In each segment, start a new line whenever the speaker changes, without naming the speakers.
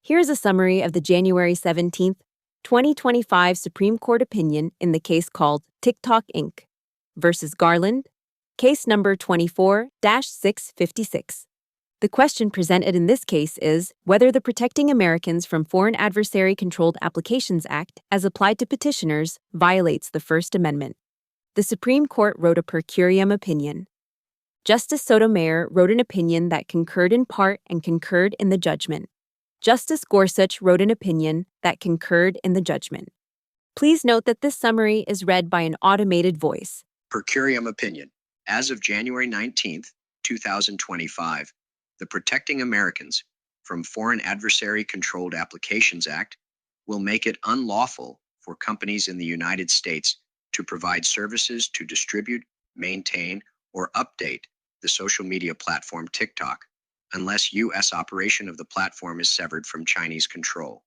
Here's a summary of the January 17th, 2025 Supreme Court opinion in the case called TikTok Inc. versus Garland, case number 24-656. The question presented in this case is whether the Protecting Americans from Foreign Adversary Controlled Applications Act, as applied to petitioners, violates the First Amendment. The Supreme Court wrote a per curiam opinion. Justice Sotomayor wrote an opinion that concurred in part and concurred in the judgment. Justice Gorsuch wrote an opinion that concurred in the judgment. Please note that this summary is read by an automated voice.
Per curiam opinion. As of January 19th, 2025, the Protecting Americans from Foreign Adversary Controlled Applications Act will make it unlawful for companies in the United States to provide services to distribute, maintain, or update the social media platform TikTok, unless U.S. operation of the platform is severed from Chinese control.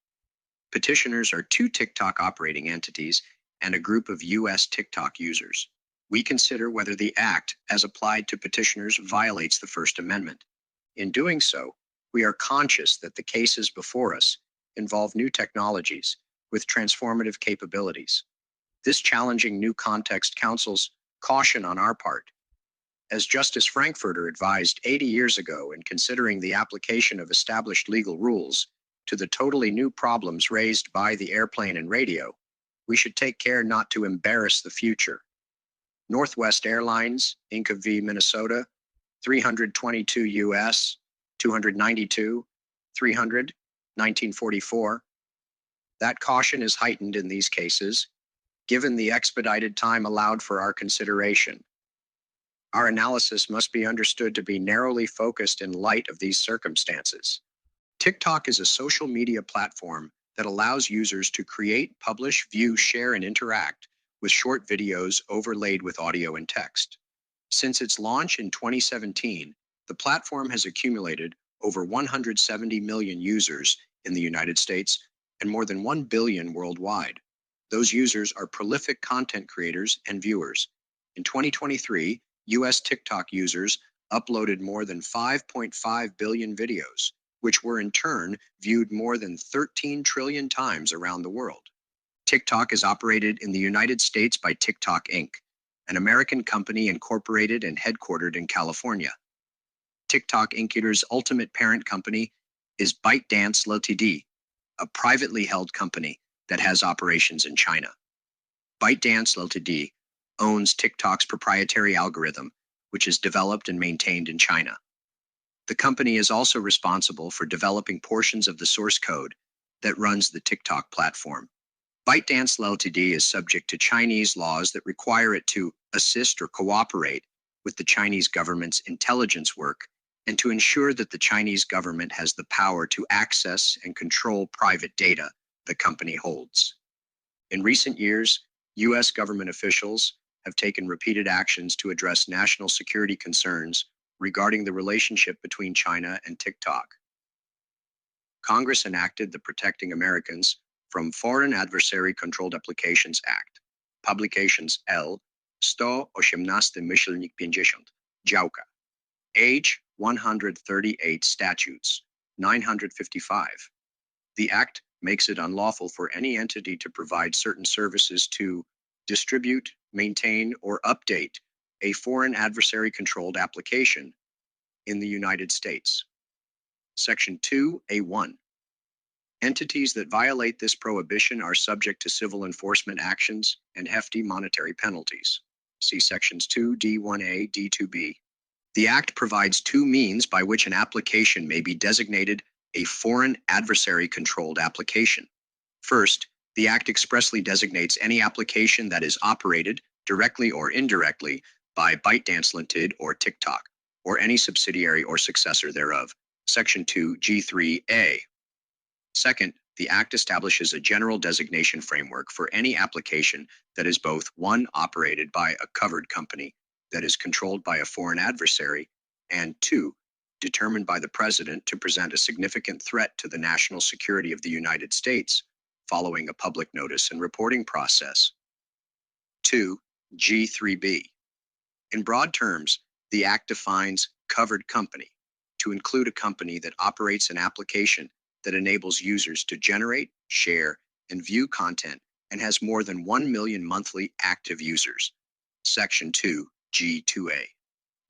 Petitioners are two TikTok operating entities and a group of U.S. TikTok users. We consider whether the act, as applied to petitioners, violates the First Amendment. In doing so, we are conscious that the cases before us involve new technologies with transformative capabilities. This challenging new context counsels caution on our part. As Justice Frankfurter advised 80 years ago in considering the application of established legal rules to the totally new problems raised by the airplane and radio, we should take care not to embarrass the future. Northwest Airlines, Inc. v. Minnesota, 322 U.S., 292, 300, 1944. That caution is heightened in these cases, given the expedited time allowed for our consideration. Our analysis must be understood to be narrowly focused in light of these circumstances. TikTok is a social media platform that allows users to create, publish, view, share, and interact with short videos overlaid with audio and text. Since its launch in 2017, the platform has accumulated over 170 million users in the United States and more than 1 billion worldwide. Those users are prolific content creators and viewers. In 2023, U.S. TikTok users uploaded more than 5.5 billion videos, which were in turn viewed more than 13 trillion times around the world. TikTok is operated in the United States by TikTok Inc., an American company incorporated and headquartered in California. TikTok Inc.'s ultimate parent company is ByteDance Ltd., a privately held company that has operations in China. ByteDance Ltd. owns TikTok's proprietary algorithm, which is developed and maintained in China. The company is also responsible for developing portions of the source code that runs the TikTok platform. ByteDance Ltd. is subject to Chinese laws that require it to assist or cooperate with the Chinese government's intelligence work and to ensure that the Chinese government has the power to access and control private data the company holds. In recent years, U.S. government officials have taken repeated actions to address national security concerns regarding the relationship between China and TikTok. Congress enacted the Protecting Americans from Foreign Adversary Controlled Applications Act, publications L. 118-50, Działka, Age 138 Statutes, 955. The Act makes it unlawful for any entity to provide certain services to distribute, maintain, or update a foreign adversary-controlled application in the United States. Section 2A1. Entities that violate this prohibition are subject to civil enforcement actions and hefty monetary penalties. See Sections 2D1A, D2B. The Act provides two means by which an application may be designated a foreign adversary-controlled application. First, the Act expressly designates any application that is operated, directly or indirectly, by ByteDance Ltd. or TikTok, or any subsidiary or successor thereof. Section 2G3A. Second, the Act establishes a general designation framework for any application that is both, one, operated by a covered company that is controlled by a foreign adversary, and two, determined by the President to present a significant threat to the national security of the United States following a public notice and reporting process. 2G3B. In broad terms, the Act defines covered company to include a company that operates an application that enables users to generate, share, and view content and has more than 1 million monthly active users. Section 2, G2A.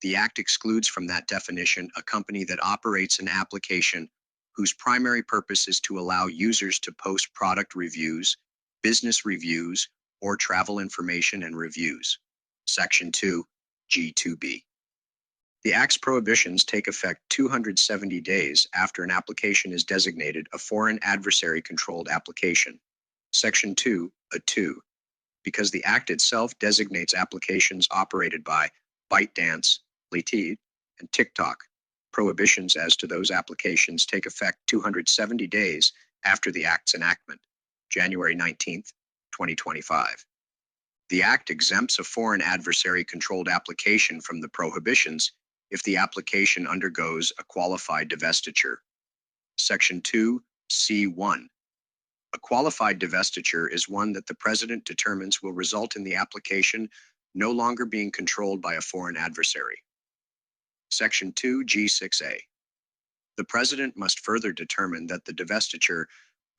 The Act excludes from that definition a company that operates an application whose primary purpose is to allow users to post product reviews, business reviews, or travel information and reviews. Section 2, G2B. The Act's prohibitions take effect 270 days after an application is designated a foreign adversary-controlled application. Section 2, A2. Because the Act itself designates applications operated by ByteDance, Litid, and TikTok, prohibitions as to those applications take effect 270 days after the Act's enactment, January 19, 2025. The Act exempts a foreign adversary-controlled application from the prohibitions if the application undergoes a qualified divestiture. Section 2, C1. A qualified divestiture is one that the President determines will result in the application no longer being controlled by a foreign adversary. Section 2, G6A. The President must further determine that the divestiture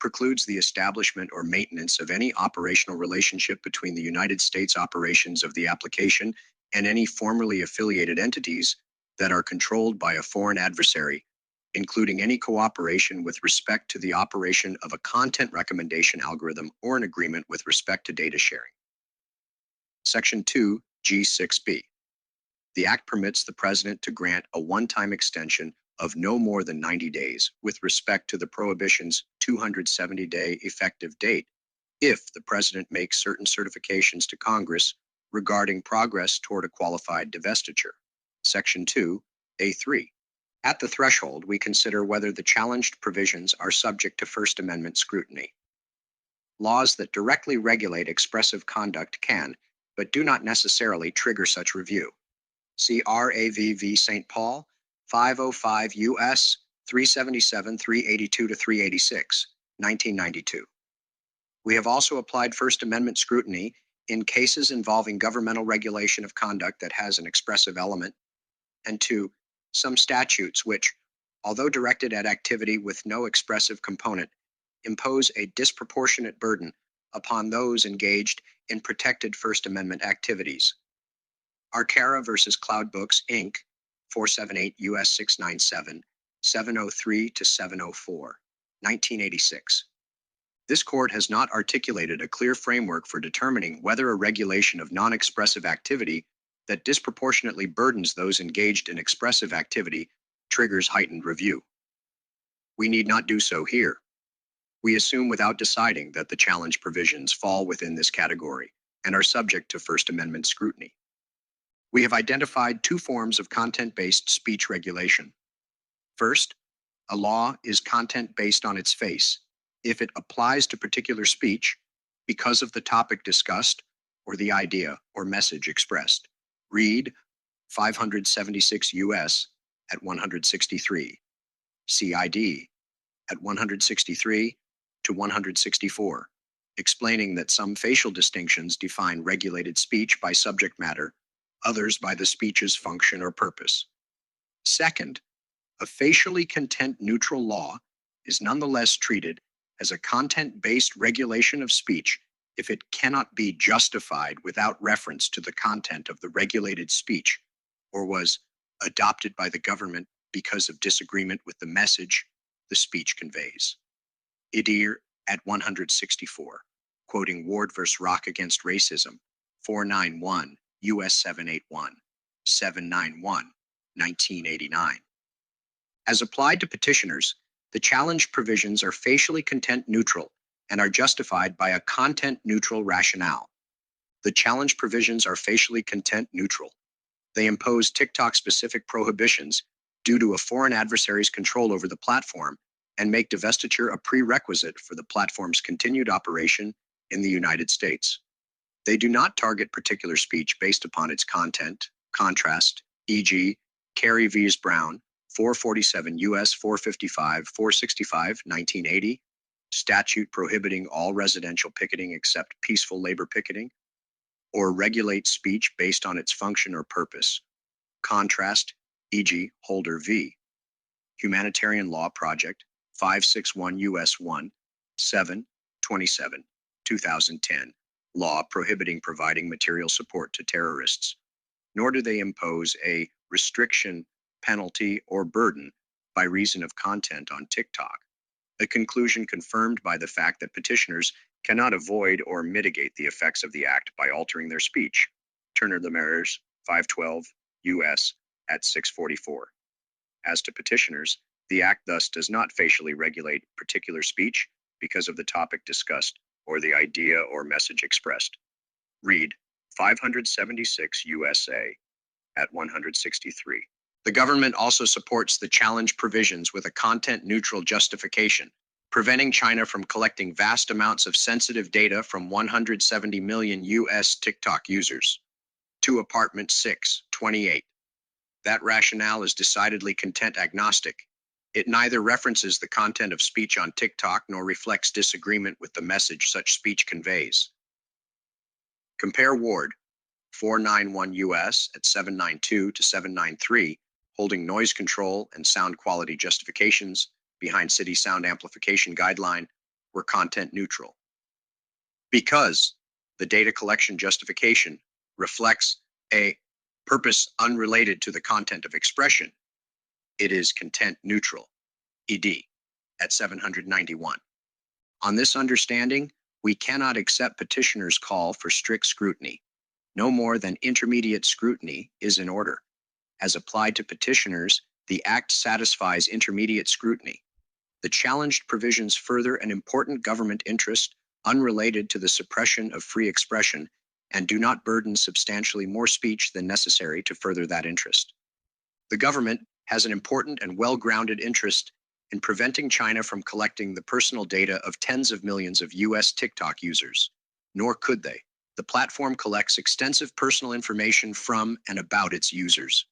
precludes the establishment or maintenance of any operational relationship between the United States operations of the application and any formerly affiliated entities that are controlled by a foreign adversary, including any cooperation with respect to the operation of a content recommendation algorithm or an agreement with respect to data sharing. Section 2, G6B. The Act permits the President to grant a one-time extension of no more than 90 days with respect to the prohibition's 270-day effective date if the President makes certain certifications to Congress regarding progress toward a qualified divestiture. Section 2, A3. At the threshold, we consider whether the challenged provisions are subject to First Amendment scrutiny. Laws that directly regulate expressive conduct can, but do not necessarily trigger such review. See RAV v. St. Paul, 505 U.S. 377, 382 to 386, 1992. We have also applied First Amendment scrutiny in cases involving governmental regulation of conduct that has an expressive element, and to some statutes which, although directed at activity with no expressive component, impose a disproportionate burden upon those engaged in protected First Amendment activities. Arcara versus Cloudbooks, Inc., 478 U.S. 697, 703 to 704, 1986. This court has not articulated a clear framework for determining whether a regulation of non-expressive activity that disproportionately burdens those engaged in expressive activity triggers heightened review. We need not do so here. We assume without deciding that the challenge provisions fall within this category and are subject to First Amendment scrutiny. We have identified two forms of content-based speech regulation. First, a law is content-based on its face if it applies to particular speech because of the topic discussed or the idea or message expressed. Read 576 U.S. at 163, CID at 163 to 164, explaining that some facial distinctions define regulated speech by subject matter, others by the speech's function or purpose. Second, a facially content-neutral law is nonetheless treated as a content-based regulation of speech if it cannot be justified without reference to the content of the regulated speech or was adopted by the government because of disagreement with the message the speech conveys. Idir at 164, quoting Ward v. Rock against Racism, 491, U.S. 781, 791, 1989. As applied to petitioners, the challenge provisions are facially content-neutral and are justified by a content-neutral rationale. The challenge provisions are facially content-neutral. They impose TikTok-specific prohibitions due to a foreign adversary's control over the platform and make divestiture a prerequisite for the platform's continued operation in the United States. They do not target particular speech based upon its content, contrast, e.g., Kerry v. Brown, 447 U.S. 455, 465, 1980, statute prohibiting all residential picketing except peaceful labor picketing, or regulate speech based on its function or purpose. Contrast, e.g., Holder v. Humanitarian Law Project, 561 U.S. 1, 7, 27, 2010, law prohibiting providing material support to terrorists, nor do they impose a restriction, penalty, or burden by reason of content on TikTok, a conclusion confirmed by the fact that petitioners cannot avoid or mitigate the effects of the act by altering their speech. Turner Lemaire's 512 U.S. at 644. As to petitioners, the act thus does not facially regulate particular speech because of the topic discussed or the idea or message expressed. Read 576 USA at 163. The government also supports the challenge provisions with a content-neutral justification, preventing China from collecting vast amounts of sensitive data from 170 million U.S. TikTok users. 2 Apartment 6, 28. That rationale is decidedly content agnostic. It neither references the content of speech on TikTok nor reflects disagreement with the message such speech conveys. Compare Ward 491 U.S. at 792 to 793, holding noise control and sound quality justifications behind city sound amplification guideline were content neutral. Because the data collection justification reflects a purpose unrelated to the content of expression, it is content neutral, ed. at 791. On this understanding, we cannot accept petitioners' call for strict scrutiny. No more than intermediate scrutiny is in order. As applied to petitioners, the Act satisfies intermediate scrutiny. The challenged provisions further an important government interest unrelated to the suppression of free expression and do not burden substantially more speech than necessary to further that interest. The government has an important and well-grounded interest in preventing China from collecting the personal data of tens of millions of U.S. TikTok users, nor could they. The platform collects extensive personal information from and about its users.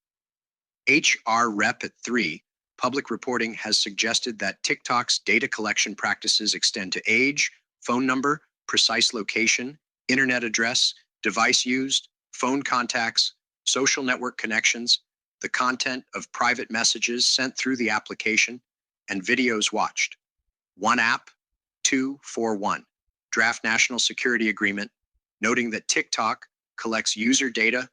HR Rep at 3, Public Reporting has suggested that TikTok's data collection practices extend to age, phone number, precise location, internet address, device used, phone contacts, social network connections, the content of private messages sent through the application, and videos watched. 1 App 241, Draft National Security Agreement, noting that TikTok collects user data,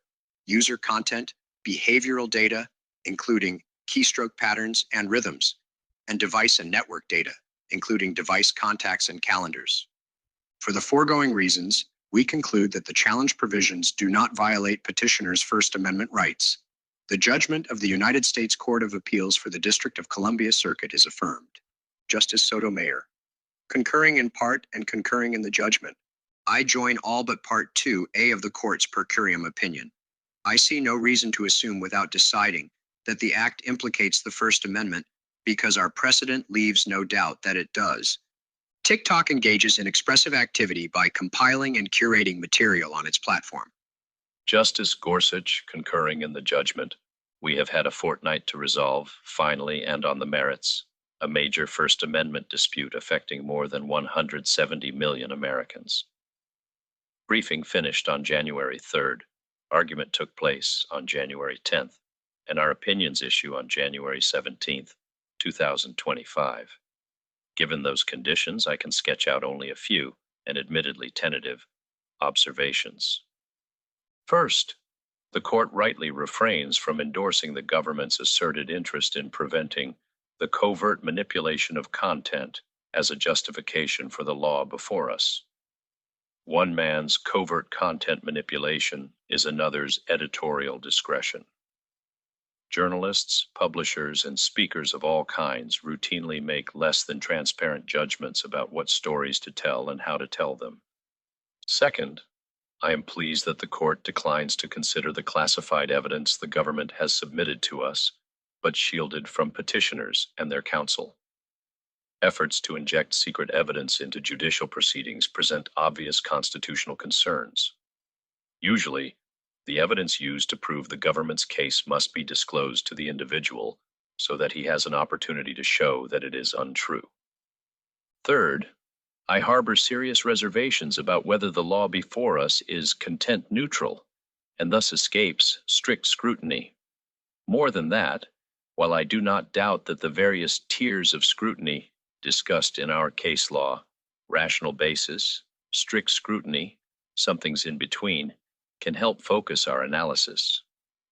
user content, behavioral data, including keystroke patterns and rhythms, and device and network data, including device contacts and calendars. For the foregoing reasons, we conclude that the challenge provisions do not violate petitioners' First Amendment rights. The judgment of the United States Court of Appeals for the District of Columbia Circuit is affirmed. Justice Sotomayor, concurring in part and concurring in the judgment, I join all but Part 2A of the Court's Per Curiam opinion. I see no reason to assume without deciding that the Act implicates the First Amendment because our precedent leaves no doubt that it does. TikTok engages in expressive activity by compiling and curating material on its platform.
Justice Gorsuch, concurring in the judgment, we have had a fortnight to resolve, finally and on the merits, a major First Amendment dispute affecting more than 170 million Americans. Briefing finished on January 3rd, argument took place on January 10th, and our opinions issue on January 17th, 2025. Given those conditions, I can sketch out only a few, and admittedly tentative, observations. First, the Court rightly refrains from endorsing the government's asserted interest in preventing the covert manipulation of content as a justification for the law before us. One man's covert content manipulation is another's editorial discretion. Journalists, publishers, and speakers of all kinds routinely make less than transparent judgments about what stories to tell and how to tell them. Second, I am pleased that the Court declines to consider the classified evidence the government has submitted to us, but shielded from petitioners and their counsel. Efforts to inject secret evidence into judicial proceedings present obvious constitutional concerns. Usually, the evidence used to prove the government's case must be disclosed to the individual so that he has an opportunity to show that it is untrue. Third, I harbor serious reservations about whether the law before us is content neutral and thus escapes strict scrutiny. More than that, while I do not doubt that the various tiers of scrutiny discussed in our case law, rational basis, strict scrutiny, something's in between, can help focus our analysis.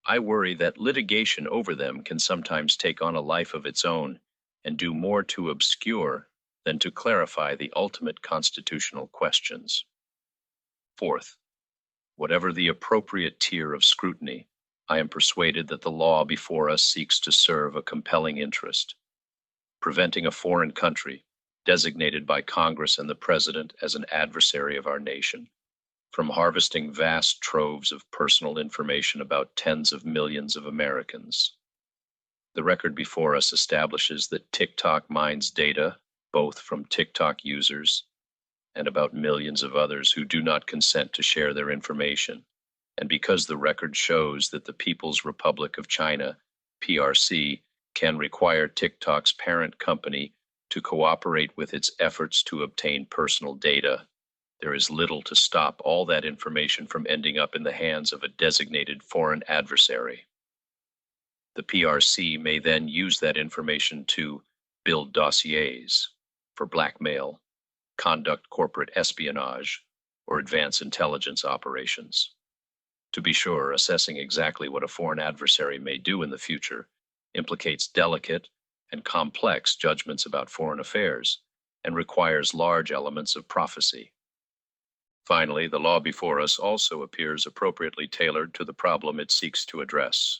I worry that litigation over them can sometimes take on a life of its own and do more to obscure than to clarify the ultimate constitutional questions. Fourth, whatever the appropriate tier of scrutiny, I am persuaded that the law before us seeks to serve a compelling interest, preventing a foreign country, designated by Congress and the President as an adversary of our nation, from harvesting vast troves of personal information about tens of millions of Americans. The record before us establishes that TikTok mines data, both from TikTok users and about millions of others who do not consent to share their information. And because the record shows that the People's Republic of China, PRC, can require TikTok's parent company to cooperate with its efforts to obtain personal data, there is little to stop all that information from ending up in the hands of a designated foreign adversary. The PRC may then use that information to build dossiers for blackmail, conduct corporate espionage, or advance intelligence operations. To be sure, assessing exactly what a foreign adversary may do in the future implicates delicate and complex judgments about foreign affairs and requires large elements of prophecy. Finally, the law before us also appears appropriately tailored to the problem it seeks to address.